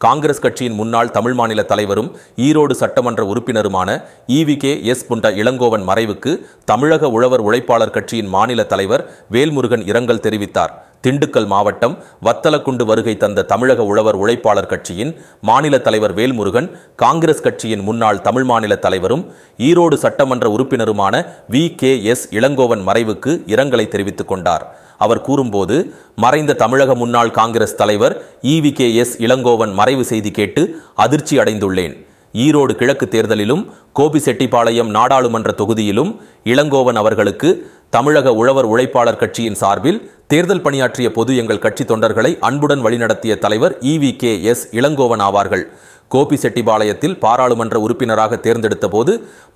காங்கிரஸ் கட்சியின் முன்னாள் தமிழ் மாநில தலைவரும் ஈரோடு சட்டமன்ற உறுப்பினருமான ஈவிகே.எஸ். புண்ட இளங்கோவன் மறைவுக்கு தமிழக உழவர் உழைப்பாளர் கட்சியின் மாநில தலைவர் வேல்முருகன் இரங்கல் தெரிவித்தார். திண்டுக்கல் மாவட்டம் வத்தலக்குண்டு வருகை தந்த தமிழக உழவர் உழைப்பாளர் கட்சியின் மாநில தலைவர் வேல்முருகன் காங்கிரஸ் கட்சியின் முன்னாள் தமிழ் மாநில தலைவரும் ஈரோடு சட்டமன்ற உறுப்பினருமான வி.கே.எஸ். இளங்கோவன் மறைவுக்கு இரங்கலை தெரிவித்துக் கொண்டார். அவர் கூறும்போது, மறைந்த தமிழக முன்னாள் காங்கிரஸ் தலைவர் ஈவிகே.எஸ். இளங்கோவன் மறைவு செய்தி கேட்டு அதிர்ச்சி அடைந்துள்ளேன். ஈரோடு கிழக்கு தேர்தலிலும் கோபிசெட்டிப்பாளையம் நாடாளுமன்ற தொகுதியிலும் இளங்கோவன் அவர்களுக்கு தமிழக உழவர் உழைப்பாளர் கட்சியின் சார்பில் தேர்தல் பணியாற்றிய பொது எங்கள் கட்சி தொண்டர்களை அன்புடன் வழிநடத்திய தலைவர் ஈவிகே.எஸ். இளங்கோவன் ஆவார்கள். கோபிசெட்டிப்பாளையத்தில் பாராளுமன்ற உறுப்பினராக தேர்ந்தெடுத்த போது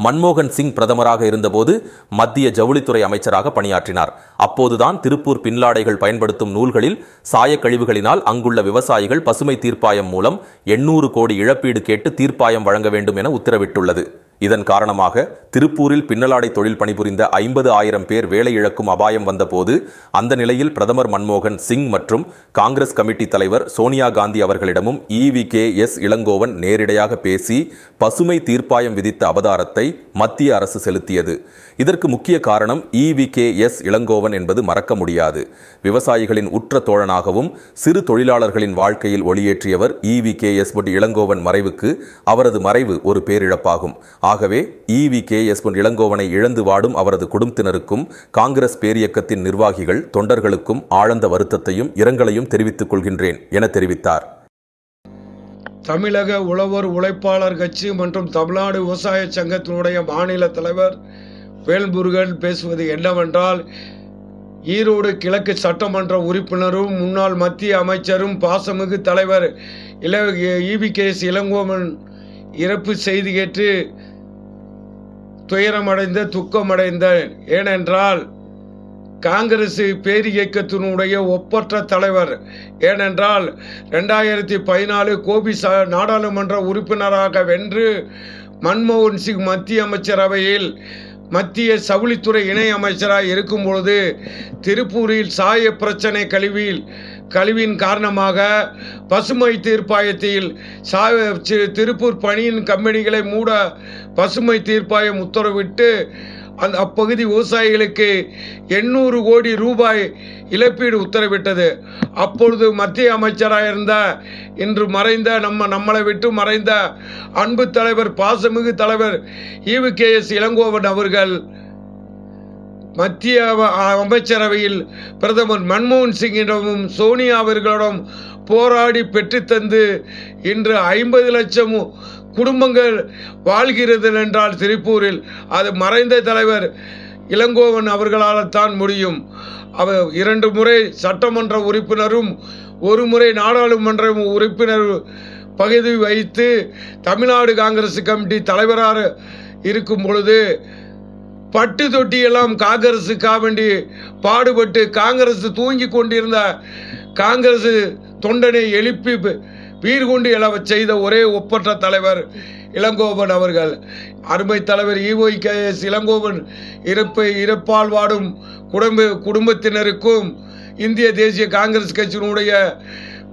மன்மோகன் சிங் பிரதமராக இருந்தபோது மத்திய ஜவுளித்துறை அமைச்சராக பணியாற்றினார். அப்போதுதான் திருப்பூர் பின்லாடைகள் பயன்படுத்தும் நூல்களில் சாயக்கழிவுகளினால் அங்குள்ள விவசாயிகள் பசுமை தீர்ப்பாயம் மூலம் 800 கோடி இழப்பீடு கேட்டு தீர்ப்பாயம் வழங்க வேண்டும் என உத்தரவிட்டுள்ளது. இதன் காரணமாக திருப்பூரில் பின்னலாடை தொழில் பணிபுரிந்த 50,000 பேர் வேலை இழக்கும் அபாயம் வந்தபோது அந்த நிலையில் பிரதமர் மன்மோகன் சிங் மற்றும் காங்கிரஸ் கமிட்டி தலைவர் சோனியா காந்தி அவர்களிடமும் ஈவிகே.எஸ். இளங்கோவன் நேரிடையாக பேசி பசுமை தீர்ப்பாயம் விதித்த அபதாரத்தை மத்திய அரசு செலுத்தியது. இதற்கு முக்கிய காரணம் ஈவிகே.எஸ். இளங்கோவன் என்பது மறக்க முடியாது. விவசாயிகளின் உற்ற தோழனாகவும் சிறு தொழிலாளர்களின் வாழ்க்கையில் ஒளியேற்றியவர் ஈவிகே.எஸ். இளங்கோவன் மறைவுக்கு அவரது மறைவு ஒரு பேரிழப்பாகும். ஆகவே ஈவிகே.எஸ். இளங்கோவனை இழந்து வாடும் அவரது குடும்பத்தினருக்கும் காங்கிரஸ் பேரியக்கத்தின் நிர்வாகிகள் தொண்டர்களுக்கும் ஆழ்ந்த வருத்தத்தையும் இரங்கலையும் தெரிவித்துக் கொள்கின்றேன் என தெரிவித்தார். தமிழக உழவர் உழைப்பாளர் கட்சி மற்றும் தமிழ்நாடு விவசாய சங்கத்தினுடைய மாநில தலைவர் வேல்முருகன் பேசுவது என்னவென்றால், ஈரோடு கிழக்கு சட்டமன்ற உறுப்பினரும் முன்னாள் மத்திய அமைச்சரும் பாசமிகு தலைவர் ஈவிகே.எஸ். இளங்கோவன் இறப்பு செய்தி கேட்டு துயரமடைந்த துக்கமடைந்த. ஏனென்றால் காங்கிரஸ் பேரியக்கத்தினுடைய ஒப்பற்ற தலைவர். ஏனென்றால் 2014 கோபி நாடாளுமன்ற உறுப்பினராக வென்று மன்மோகன் சிங் மத்திய அமைச்சரவையில் மத்திய ஜவுளித்துறை இணை அமைச்சராக இருக்கும் பொழுது திருப்பூரில் சாய பிரச்சனை கழிவின் காரணமாக பசுமை தீர்ப்பாயத்தில் திருப்பூர் பனியின் கம்பெனிகளை மூட பசுமை தீர்ப்பாயம் உத்தரவிட்டு அந்த அப்பகுதி விவசாயிகளுக்கு 800 கோடி ரூபாய் இழப்பீடு உத்தரவிட்டது. அப்பொழுது மத்திய அமைச்சராக இருந்த இன்று மறைந்த நம்மளை விட்டு மறைந்த அன்பு தலைவர் பாசமிகு தலைவர் ஈவிகே.எஸ். இளங்கோவன் அவர்கள் மத்திய அமைச்சரவையில் பிரதமர் மன்மோகன் சிங்கிடமும் சோனியா அவர்களிடம் போராடி பெற்றுத்தந்து இன்று 50 லட்சம் குடும்பங்கள் வாழ்கிறது என்றால் திருப்பூரில் அது மறைந்த தலைவர் இளங்கோவன் அவர்களால் தான் முடியும். அவர் 2 முறை சட்டமன்ற உறுப்பினரும் 1 முறை நாடாளுமன்ற உறுப்பினர் பகுதி வைத்து தமிழ்நாடு காங்கிரஸ் கமிட்டி தலைவராக இருக்கும் பொழுது பட்டு தொட்டியெல்லாம் காங்கிரஸுக்காக வேண்டி பாடுபட்டு காங்கிரஸ் தூங்கி கொண்டிருந்த காங்கிரஸ் தொண்டனை எழுப்பி வீர் கொண்டு எழவச் செய்த ஒரே ஒப்பற்ற தலைவர் இளங்கோவன் அவர்கள். அருமை தலைவர் ஈவிகே.எஸ். இளங்கோவன் இறப்பால் வாடும் குடும்பத்தினருக்கும் இந்திய தேசிய காங்கிரஸ் கட்சியினுடைய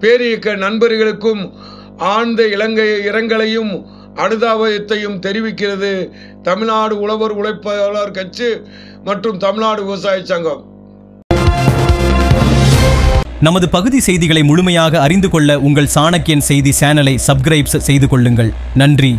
பேரியக்க நண்பர்களுக்கும் ஆழ்ந்த இரங்கலையும் அனுதாபத்தையும் தெரிவிக்கிறது தமிழ்நாடு உழவர் உழைப்பாளர் கட்சி மற்றும் தமிழ்நாடு விவசாய சங்கம். நமது பகுதி செய்திகளை முழுமையாக அறிந்து கொள்ள உங்கள் சாணக்கியன் செய்தி சேனலை சப்ஸ்கிரைப் செய்து கொள்ளுங்கள். நன்றி.